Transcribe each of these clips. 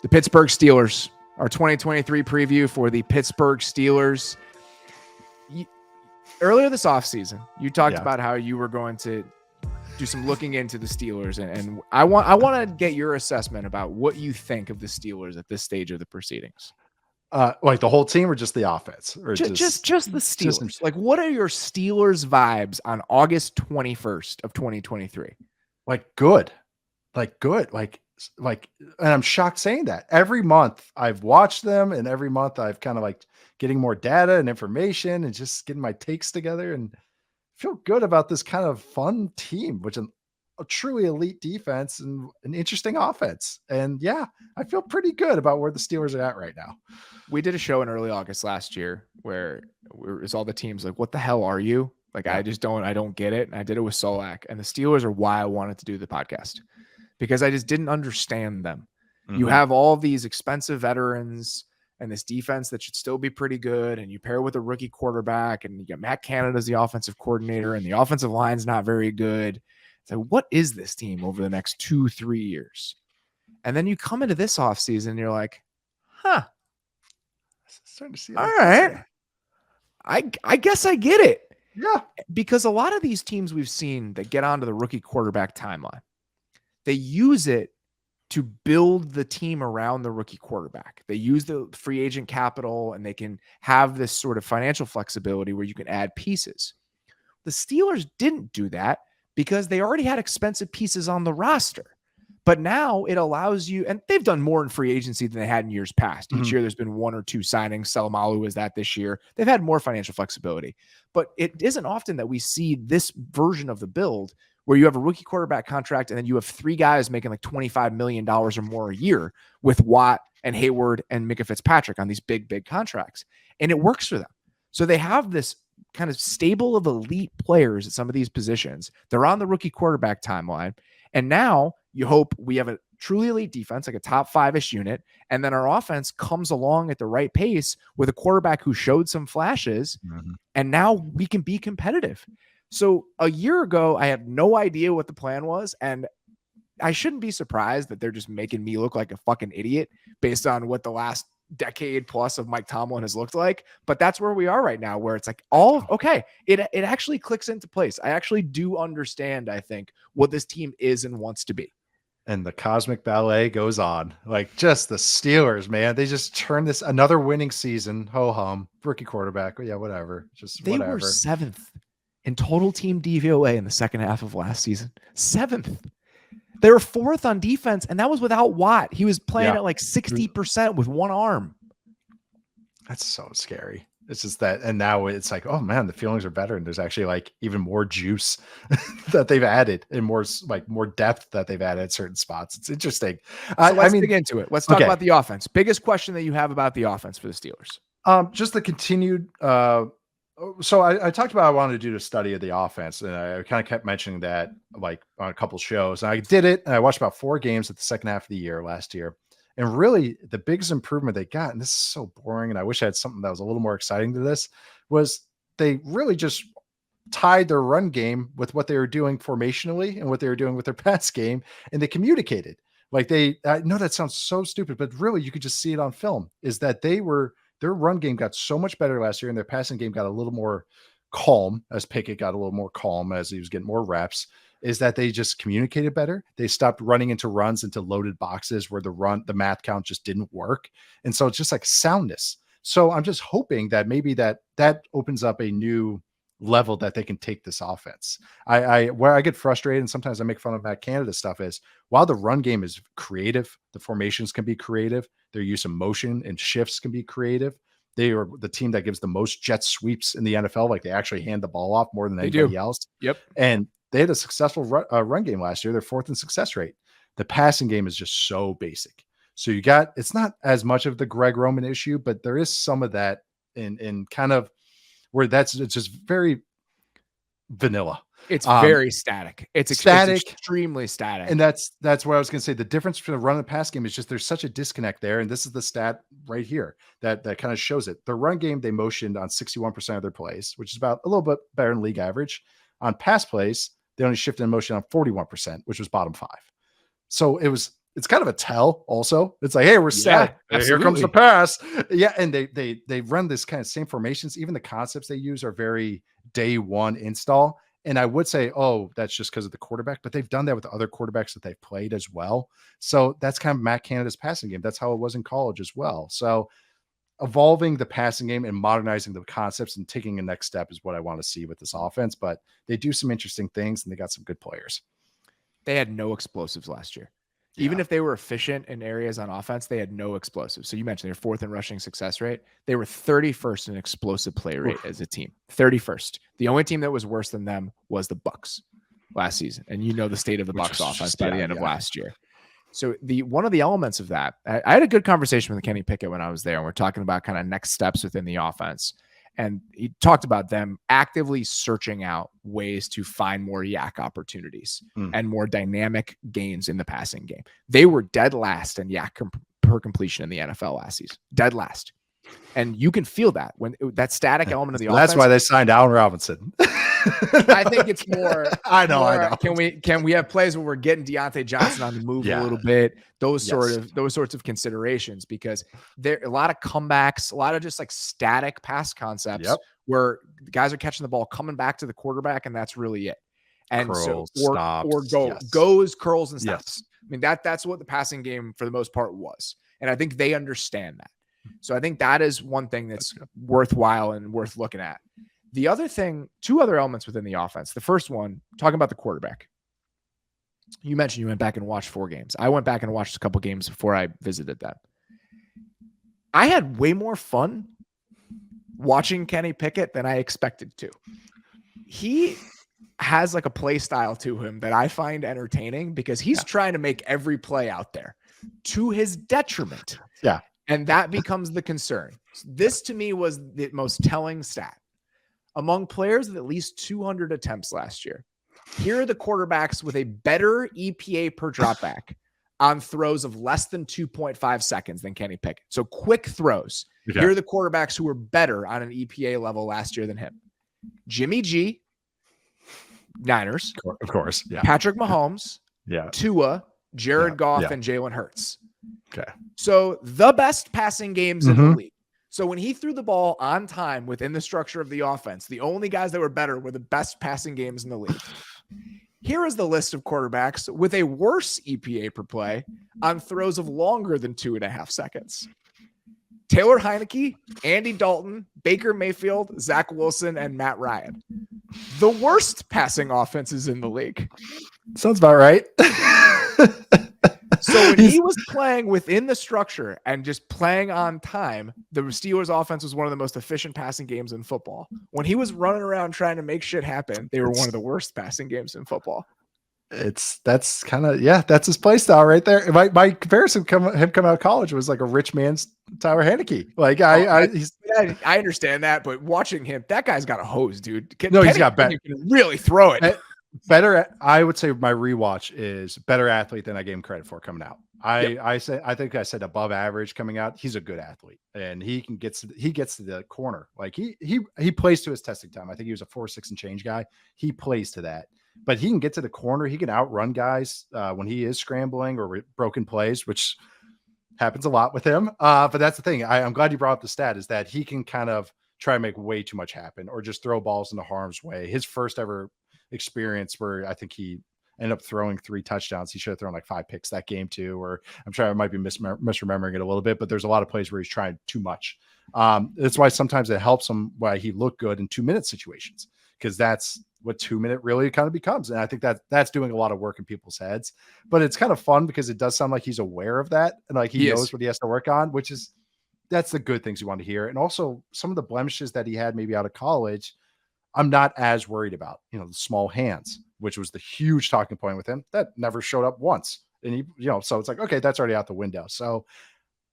The Pittsburgh Steelers, our 2023 preview for the Pittsburgh Steelers. Earlier this offseason, you talked about how you were going to do some looking into the Steelers, and I want to get your assessment about what you think of the Steelers at this stage of the proceedings. Like the whole team or just the offense? Or just the Steelers. Like, what are your Steelers vibes on August 21st of 2023? Like good. And I'm shocked saying that. Every month I've watched them, and every month I've kind of like getting more data and information and just getting my takes together and feel good about this kind of fun team, which is a truly elite defense and an interesting offense. And yeah, I feel pretty good about where the Steelers are at right now. We did a show in early August last year where it was all the teams like, what the hell are you? Like, I don't get it. And I did it with Solak, and the Steelers are why I wanted to do the podcast, because I just didn't understand them. Mm-hmm. You have all these expensive veterans and this defense that should still be pretty good, and you pair with a rookie quarterback, and you got Matt Canada as the offensive coordinator, and the offensive line's not very good. So what is this team over the next 2-3 years? And then you come into this offseason and you're like, starting to see all right. I guess I get it. Yeah. Because a lot of these teams we've seen that get onto the rookie quarterback timeline, they use it to build the team around the rookie quarterback. They use the free agent capital, and they can have this sort of financial flexibility where you can add pieces. The Steelers didn't do that because they already had expensive pieces on the roster. But now it allows you, and they've done more in free agency than they had in years past. Each year there's been 1 or 2 signings. Salamalu is that this year. They've had more financial flexibility. But it isn't often that we see this version of the build where you have a rookie quarterback contract and then you have 3 guys making like $25 million or more a year with Watt and Hayward and Micah Fitzpatrick on these big contracts. And it works for them. So they have this kind of stable of elite players at some of these positions. They're on the rookie quarterback timeline. And now you hope we have a truly elite defense, like a top 5-ish unit. And then our offense comes along at the right pace with a quarterback who showed some flashes. Mm-hmm. And now we can be competitive. So a year ago, I had no idea what the plan was. And I shouldn't be surprised that they're just making me look like a fucking idiot based on what the last decade plus of Mike Tomlin has looked like. But that's where we are right now, where it's like, okay, it actually clicks into place. I actually do understand, I think, what this team is and wants to be. And the cosmic ballet goes on. Like, just the Steelers, man. They just turned this another winning season. Ho-hum. Rookie quarterback. Yeah, whatever. They were 7th in total team DVOA in the second half of last season. 7th. They were 4th on defense, and that was without Watt. He was playing at like 60% with one arm. That's so scary. It's just that, and now it's like, oh man, the feelings are better, and there's actually like even more juice that they've added, and more depth that they've added at certain spots. It's interesting. So let's dig into it. Let's talk about the offense. Biggest question that you have about the offense for the Steelers? Just the continued. So I talked about I wanted to do the study of the offense, and I kind of kept mentioning that like on a couple shows. And I did it, and I watched about 4 games at the second half of the year last year. And really, the biggest improvement they got, and this is so boring, and I wish I had something that was a little more exciting to this, was they really just tied their run game with what they were doing formationally and what they were doing with their pass game, and they communicated. Like I know that sounds so stupid, but really you could just see it on film, is that their run game got so much better last year, and their passing game got a little more calm as Pickett got a little more calm as he was getting more reps, is that they just communicated better. They stopped running into runs into loaded boxes where the math count just didn't work. And so it's just like soundness. So I'm just hoping that maybe that opens up a new level that they can take this offense. Where I get frustrated, and sometimes I make fun of Matt Canada stuff, is while the run game is creative, the formations can be creative, their use of motion and shifts can be creative. They are the team that gives the most jet sweeps in the NFL. Like, they actually hand the ball off more than anybody else. Yep. And they had a successful run game last year. They're 4th in success rate. The passing game is just so basic. So it's not as much of the Greg Roman issue, but there is some of that in kind of where it's just very vanilla. It's very static. It's extremely static. And that's what I was going to say. The difference between the run and the pass game is just there's such a disconnect there. And this is the stat right here that kind of shows it. The run game, they motioned on 61% of their plays, which is about a little bit better than league average. On pass plays, they only shifted in motion on 41%, which was bottom 5. So it was it's kind of a tell also. It's like, hey, we're set. Here comes the pass. Yeah. And they run this kind of same formations. Even the concepts they use are very day one install. And I would say, oh, that's just because of the quarterback, but they've done that with other quarterbacks that they've played as well. So that's kind of Matt Canada's passing game. That's how it was in college as well. So evolving the passing game and modernizing the concepts and taking a next step is what I want to see with this offense. But they do some interesting things and they got some good players. They had no explosives last year. Even if they were efficient in areas on offense, they had no explosives. So you mentioned their fourth in rushing success rate. They were 31st in explosive play rate as a team. 31st. The only team that was worse than them was the Bucs last season. And you know the state of the Bucs offense by the end of last year. So one of the elements of that, I had a good conversation with Kenny Pickett when I was there, and we're talking about kind of next steps within the offense. And he talked about them actively searching out ways to find more yak opportunities and more dynamic gains in the passing game. They were dead last in yak per completion in the NFL last season. Dead last. And you can feel that when that static element of the offense. That's why they signed Allen Robinson. I think it's more. I know. Can we have plays where we're getting Deontay Johnson on the move a little bit? Those sorts of considerations, because there a lot of comebacks, a lot of just like static pass concepts where the guys are catching the ball, coming back to the quarterback, and that's really it. And curls, goes, curls, and stops. I mean that's what the passing game for the most part was, and I think they understand that. So I think that is one thing that's worthwhile and worth looking at. The other thing, two other elements within the offense. The first one, talking about the quarterback. You mentioned you went back and watched 4 games. I went back and watched a couple games before I visited them. I had way more fun watching Kenny Pickett than I expected to. He has like a play style to him that I find entertaining because he's trying to make every play out there to his detriment. Yeah. And that becomes the concern. This to me was the most telling stat. Among players with at least 200 attempts last year, here are the quarterbacks with a better EPA per dropback on throws of less than 2.5 seconds than Kenny Pickett. So quick throws. Okay. Here are the quarterbacks who were better on an EPA level last year than him. Jimmy G, Niners. Of course. Yeah. Patrick Mahomes. Yeah. Tua, Jared Goff, and Jalen Hurts. Okay. So the best passing games in the league. So when he threw the ball on time within the structure of the offense, the only guys that were better were the best passing games in the league. Here is the list of quarterbacks with a worse EPA per play on throws of longer than 2.5 seconds. Taylor Heineke, Andy Dalton, Baker Mayfield, Zach Wilson, and Matt Ryan. The worst passing offenses in the league. Sounds about right. So when he was playing within the structure and just playing on time, the Steelers offense was one of the most efficient passing games in football. When he was running around trying to make shit happen, they were one of the worst passing games in football. That's kind of, that's his play style right there. My comparison him coming out of college was like a rich man's Tyler Heineke. Like I understand that, but watching him, that guy's got a hose, dude. He's got better. You can really throw it. Better, I would say my rewatch is better athlete than I gave him credit for coming out. I think I said above average coming out. He's a good athlete, and he gets to the corner. Like he plays to his testing time. I think he was a 4.6 and change guy. He plays to that, but he can get to the corner. He can outrun guys when he is scrambling or broken plays, which happens a lot with him. But that's the thing. I'm glad you brought up the stat, is that he can kind of try to make way too much happen or just throw balls into harm's way. His first ever experience where I think he ended up throwing 3 touchdowns. He should have thrown like 5 picks that game too, or I'm sure I might be misremembering it a little bit, but there's a lot of plays where he's trying too much. That's why sometimes it helps him why he looked good in 2-minute situations, because that's what 2-minute really kind of becomes. And I think that's doing a lot of work in people's heads, but it's kind of fun because it does sound like he's aware of that. And like he knows what he has to work on, that's the good things you want to hear. And also some of the blemishes that he had maybe out of college, I'm not as worried about, the small hands, which was the huge talking point with him. That never showed up once. And he, so it's like, okay, that's already out the window. So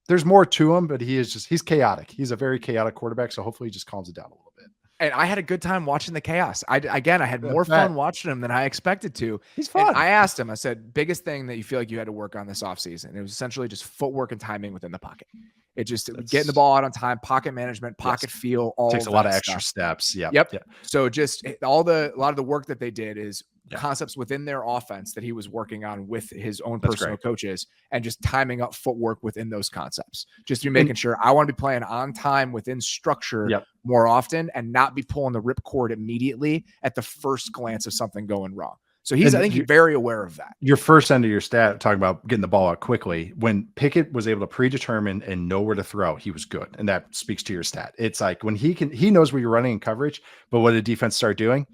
there's more to him, but he's chaotic. He's a very chaotic quarterback. So hopefully he just calms it down a little bit. And I had a good time watching the chaos. I had more fun watching him than I expected to. He's fun. And I asked him, I said, biggest thing that you feel like you had to work on this offseason. It was essentially just footwork and timing within the pocket. It just getting the ball out on time, pocket management, pocket feel, all takes a lot of extra steps. Yep. So just a lot of the work that they did is concepts within their offense that he was working on with his own That's personal great. coaches, and just timing up footwork within those concepts. Just to be making sure I want to be playing on time within structure more often and not be pulling the ripcord immediately at the first glance of something going wrong. So I think he's very aware of that. Your first end of your stat, talking about getting the ball out quickly, when Pickett was able to predetermine and know where to throw, he was good. And that speaks to your stat. It's like when he knows where you're running in coverage, but what did defense start doing?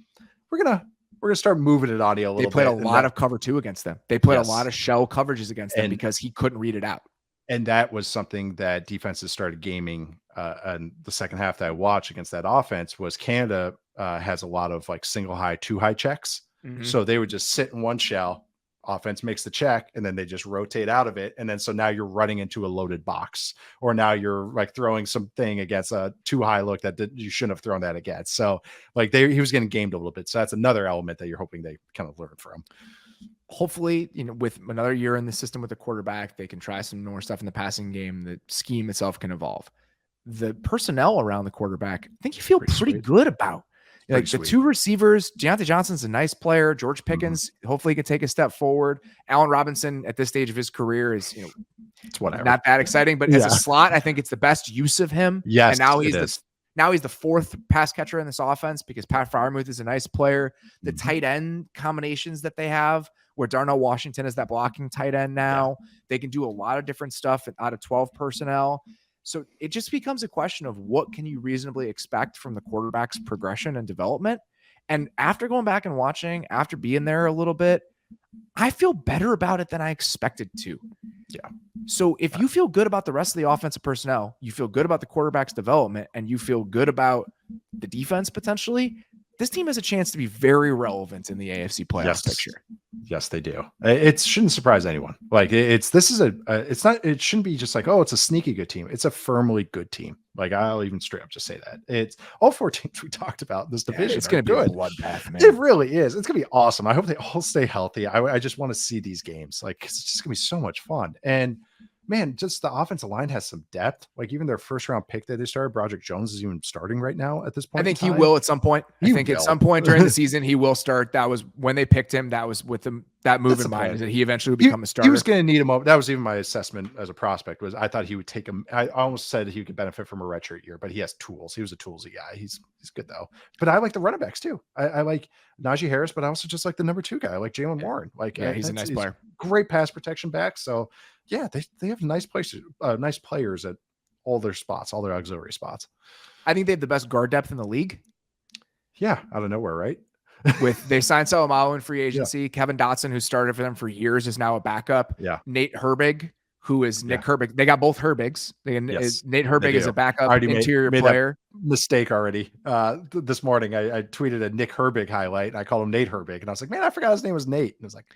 We're going to start moving it on you a little bit. They played a lot of cover 2 against them. They played a lot of shell coverages against them because he couldn't read it out. And that was something that defenses started gaming in the second half that I watched against that offense. Was Canada has a lot of like single high, 2 high checks. So they would just sit in one shell, offense makes the check, and then they just rotate out of it. And then so now you're running into a loaded box, or now you're like throwing something against a 2 high look that you shouldn't have thrown that against. So like he was getting gamed a little bit. So that's another element that you're hoping they kind of learn from. Hopefully, with another year in the system with the quarterback, they can try some more stuff in the passing game. The scheme itself can evolve. The personnel around the quarterback, I think you feel pretty good about. Like the 2 receivers, Deontay Johnson's a nice player. George Pickens, hopefully, can take a step forward. Allen Robinson, at this stage of his career, is it's whatever, not that exciting. But as a slot, I think it's the best use of him. Yes, and now he's the 4th pass catcher in this offense because Pat Freiermuth is a nice player. The tight end combinations that they have, where Darnell Washington is that blocking tight end now, they can do a lot of different stuff out of 12 personnel. So it just becomes a question of what can you reasonably expect from the quarterback's progression and development. And after going back and watching, after being there a little bit, I feel better about it than I expected to. Yeah. So if you feel good about the rest of the offensive personnel, you feel good about the quarterback's development, and you feel good about the defense potentially, this team has a chance to be very relevant in the AFC playoff picture. Yes, they do. It shouldn't surprise anyone. Like it shouldn't be just like, oh, it's a sneaky good team. It's a firmly good team. Like I'll even straight up just say that. It's all 4 teams we talked about in this division. It's going to be a bloodbath, man. It really is. It's going to be awesome. I hope they all stay healthy. I just want to see these games. Like it's just going to be so much fun. And man, just the offensive line has some depth. Like even their first round pick that they started, Broderick Jones, is even starting right now at this point. I think he will at some point. At some point during the season, he will start. That was when they picked him. That was with them. That move in mind is that he eventually would become a starter. He was going to need a moment. That was even my assessment as a prospect. Was I thought he would take him. I almost said he could benefit from a redshirt year, but he has tools. He was a toolsy guy. He's good though. But I like the running backs too. I like Najee Harris, but I also just like the number 2 guy. I like Jaylen Warren. Like he's a nice player. Great pass protection back. So yeah, they have nice players at all their spots, all their auxiliary spots. I think they have the best guard depth in the league. Yeah, out of nowhere, right? They signed Salomao in free agency. Kevin Dotson, who started for them for years, is now a backup. Yeah. Nate Herbig, who is Nick Herbig. They got both Herbigs. Nate Herbig is a backup interior player. Mistake already. This morning, I tweeted a Nick Herbig highlight. And I called him Nate Herbig, and I was like, man, I forgot his name was Nate. And it was like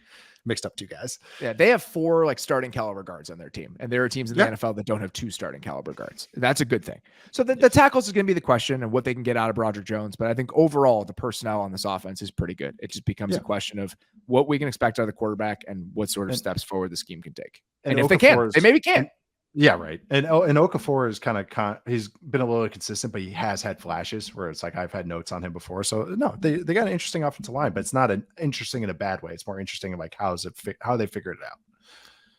mixed up 2 guys. Yeah, they have 4 like starting caliber guards on their team, and there are teams in the NFL that don't have 2 starting caliber guards. That's a good thing. So the tackles is going to be the question and what they can get out of Broderick Jones. But I think overall the personnel on this offense is pretty good. It just becomes a question of what we can expect out of the quarterback and what sort of steps forward the scheme can take. And if they can, they maybe can. Yeah, right. And Okafor is he's been a little inconsistent, but he has had flashes where it's like I've had notes on him before. So no, they got an interesting offensive line, but it's not interesting in a bad way. It's more interesting in like how they figured it out.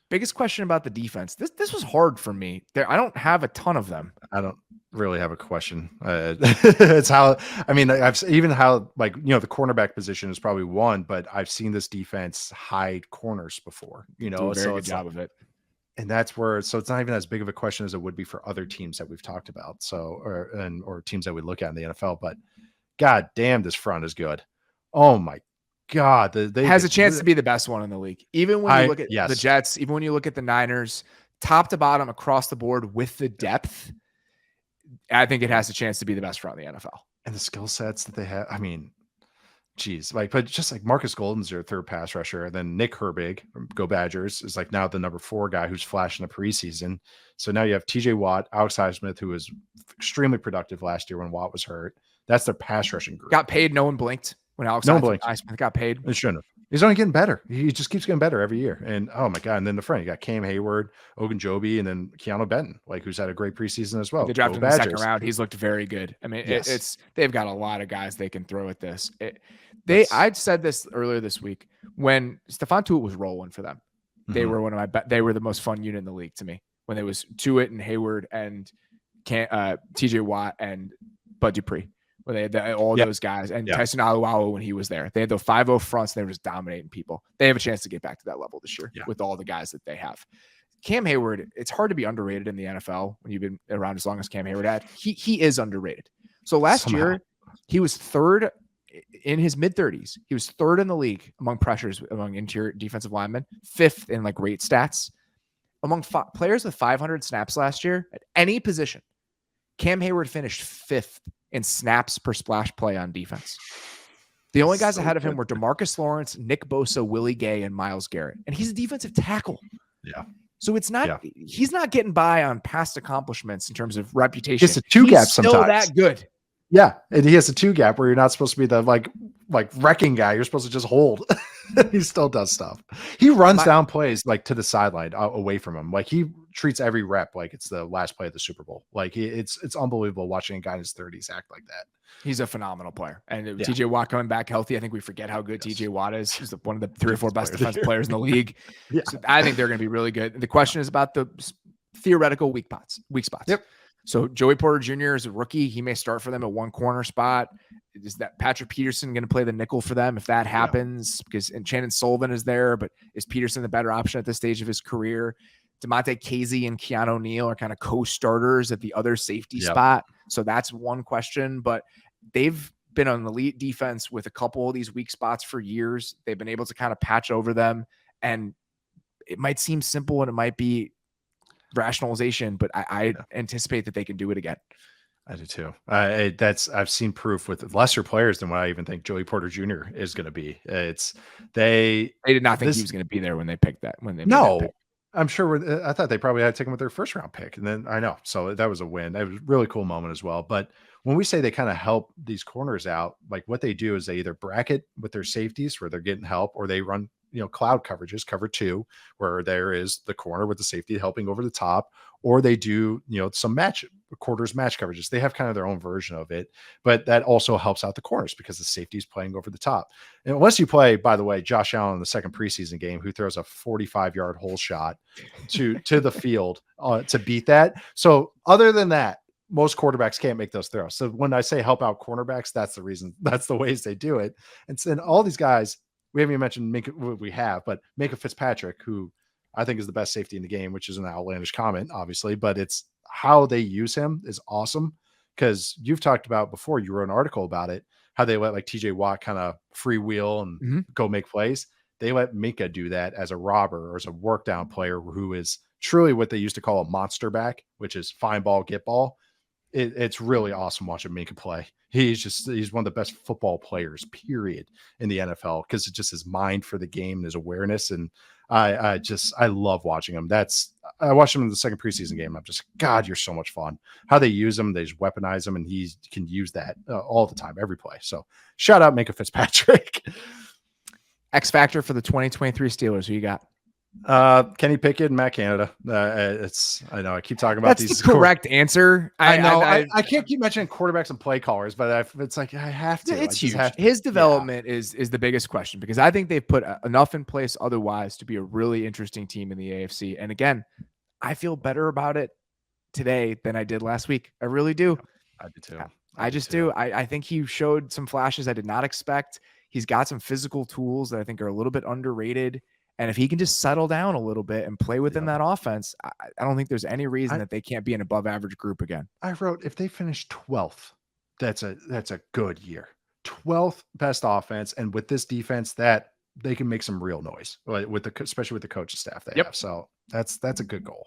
Biggest question about the defense. This was hard for me. I don't have a ton of them. I don't really have a question. It's how I've even how the cornerback position is probably one, but I've seen this defense hide corners before. Do a very good job of it. And that's where, so it's not even as big of a question as it would be for other teams that we've talked about. So, or teams that we look at in the NFL, but God damn, this front is good. Oh my God. They has a chance to be the best one in the league. Even when you look at the Jets, even when you look at the Niners, top to bottom across the board with the depth, I think it has a chance to be the best front in the NFL. And the skill sets that they have. I mean, geez, but just like Marcus Golden's their 3rd pass rusher, and then Nick Herbig, go Badgers, is like now the number 4 guy who's flashing the preseason. So now you have TJ Watt, Alex Highsmith, who was extremely productive last year when Watt was hurt. That's their pass rushing group. Got paid. No one blinked when Alex Highsmith got paid. It shouldn't have. He's only getting better. He just keeps getting better every year. And oh my God. And then the front, you got Cam Hayward, Ogunjobi, and then Keanu Benton, like who's had a great preseason as well. They drafted Go him in the second Badgers. round. He's looked very good. I mean, Yes. they've got a lot of guys they can throw at this. I'd said this earlier this week when Stephon Tuitt was rolling for them. They were they were the most fun unit in the league to me when it was Tuitt and Hayward and TJ Watt and Bud Dupree. When they had all those guys and Tyson Alualu when he was there. They had the 5-0 fronts. They were just dominating people. They have a chance to get back to that level this year with all the guys that they have. Cam Hayward, it's hard to be underrated in the NFL when you've been around as long as Cam Hayward had. He is underrated. So last year, he was third in his mid-30s. He was third in the league among pressures among interior defensive linemen, fifth in like rate stats. Among players with 500 snaps last year at any position, Cam Hayward finished fifth in snaps per splash play on defense. The only guys ahead of him were DeMarcus Lawrence, Nick Bosa, Willie Gay, and Myles Garrett. And he's a defensive tackle. Yeah. So it's not, he's not getting by on past accomplishments in terms of reputation. It's a two-gap sometimes. Still that good. Yeah. And he has a 2-gap where you're not supposed to be the like wrecking guy. You're supposed to just hold. He still does stuff. He runs down plays like to the sideline away from him. Like he treats every rep like it's the last play of the Super Bowl. Like it's unbelievable watching a guy in his 30s act like that. He's a phenomenal player. And TJ Watt coming back healthy. I think we forget how good TJ Watt is. He's one of the 3 or 4 best defensive players in the league. So I think they're going to be really good. The question is about the theoretical weak spots. Yep. So Joey Porter Jr. is a rookie. He may start for them at one corner spot. Is that Patrick Peterson going to play the nickel for them if that happens? And Shannon Sullivan is there, but is Peterson the better option at this stage of his career? DeMonte Casey and Keanu Neal are kind of co-starters at the other safety spot. So that's one question, but they've been on elite defense with a couple of these weak spots for years. They've been able to kind of patch over them, and it might seem simple and it might be rationalization, but I anticipate that they can do it again. I do too. I've seen proof with lesser players than what I even think Joey Porter Jr. is going to be. They did not think he was going to be there when they picked that. I'm sure. I thought they probably had to take him with their first round pick, and then I know. So that was a win. That was a really cool moment as well. But when we say they kind of help these corners out, like what they do is they either bracket with their safeties where they're getting help, or they run cloud coverages, cover 2, where there is the corner with the safety helping over the top, or they do, some quarters match coverages. They have kind of their own version of it, but that also helps out the corners because the safety is playing over the top. And unless you play, by the way, Josh Allen in the second preseason game, who throws a 45-yard hole shot to the field to beat that. So other than that, most quarterbacks can't make those throws. So when I say help out cornerbacks, that's the reason. That's the ways they do it. And all these guys, we haven't even mentioned Minkah Fitzpatrick, who I think is the best safety in the game, which is an outlandish comment, obviously, but it's how they use him is awesome. Because you've talked about before, you wrote an article about it, how they let like TJ Watt kind of freewheel and go make plays. They let Minkah do that as a robber or as a work down player who is truly what they used to call a monster back, which is find ball, get ball. It's really awesome watching Minkah play. He's one of the best football players, period, in the NFL, because it's just his mind for the game and his awareness. And I love watching him. I watched him in the second preseason game. I'm just, God, you're so much fun. How they use him, they just weaponize him, and he can use that all the time, every play. So shout out Minkah Fitzpatrick. X factor for the 2023 Steelers. Who you got? Kenny Pickett and Matt Canada. I know I keep talking about these. That's the correct answer. I know I can't keep mentioning quarterbacks and play callers, but it's like I have to. It's huge. His development is the biggest question, because I think they've put enough in place otherwise to be a really interesting team in the AFC. And again, I feel better about it today than I did last week. I really do. I do too. I just do. I think he showed some flashes I did not expect. He's got some physical tools that I think are a little bit underrated. And if he can just settle down a little bit and play within that offense, I don't think there's any reason that they can't be an above average group again. I wrote, if they finish 12th, that's a good year. 12th best offense. And with this defense, that they can make some real noise especially with the coaching staff they have. So that's a good goal.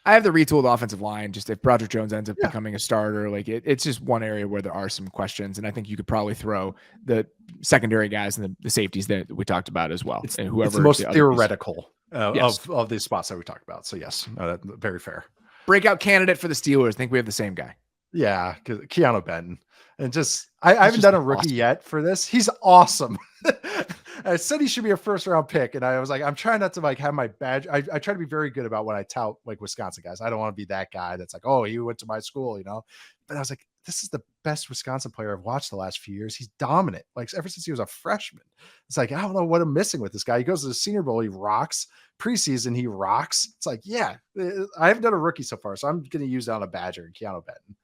I have the retooled offensive line. Just if Broderick Jones ends up becoming a starter, like it's just one area where there are some questions. And I think you could probably throw the secondary guys and the safeties that we talked about as well. It's, and whoever it's the most theoretical of these spots that we talked about. So yes, very fair. Breakout candidate for the Steelers. I think we have the same guy. Yeah. Keanu Benton. And I haven't done a rookie yet for this. He's awesome. I said he should be a first round pick. And I was like, I'm trying not to like have my badge. I try to be very good about when I tout like Wisconsin guys. I don't want to be that guy that's like, oh, he went to my school, you know? But I was like, this is the best Wisconsin player I've watched the last few years. He's dominant. Like ever since he was a freshman. It's like, I don't know what I'm missing with this guy. He goes to the Senior Bowl. He rocks. Preseason, he rocks. It's like, yeah, I haven't done a rookie so far. So I'm going to use that on a Badger and Keanu Benton.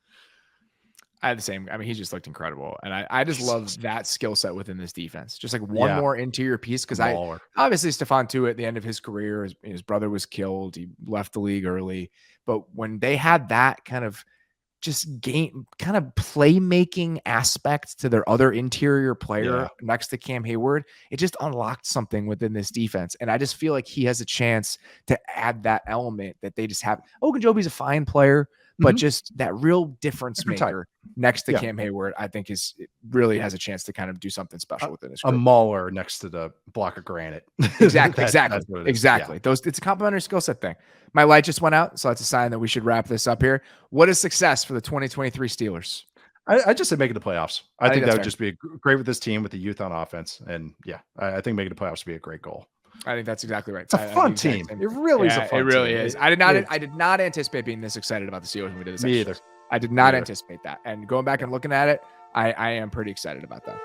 I had the same. I mean, he just looked incredible. And I just love that skill set within this defense. Just like one more interior piece. Because obviously Stephon Tuitt at the end of his career, his brother was killed. He left the league early. But when they had that kind of playmaking aspect to their other interior player next to Cam Hayward, it just unlocked something within this defense. And I just feel like he has a chance to add that element that they just have. Ogunjobi's a fine player, but just that real difference maker next to Cam Hayward, I think really has a chance to kind of do something special within his group. A mauler next to the block of granite. Exactly. Exactly. Yeah. It's a complementary skill set thing. My light just went out, so that's a sign that we should wrap this up here. What is success for the 2023 Steelers? I just say making the playoffs. I think that would just be great with this team with the youth on offense. And I think making the playoffs would be a great goal. I think that's exactly right. It's a fun team. It really is a fun team. It really is. I did not anticipate being this excited about the Steelers when we did this. Me either. I did not anticipate that. And going back and looking at it, I am pretty excited about that.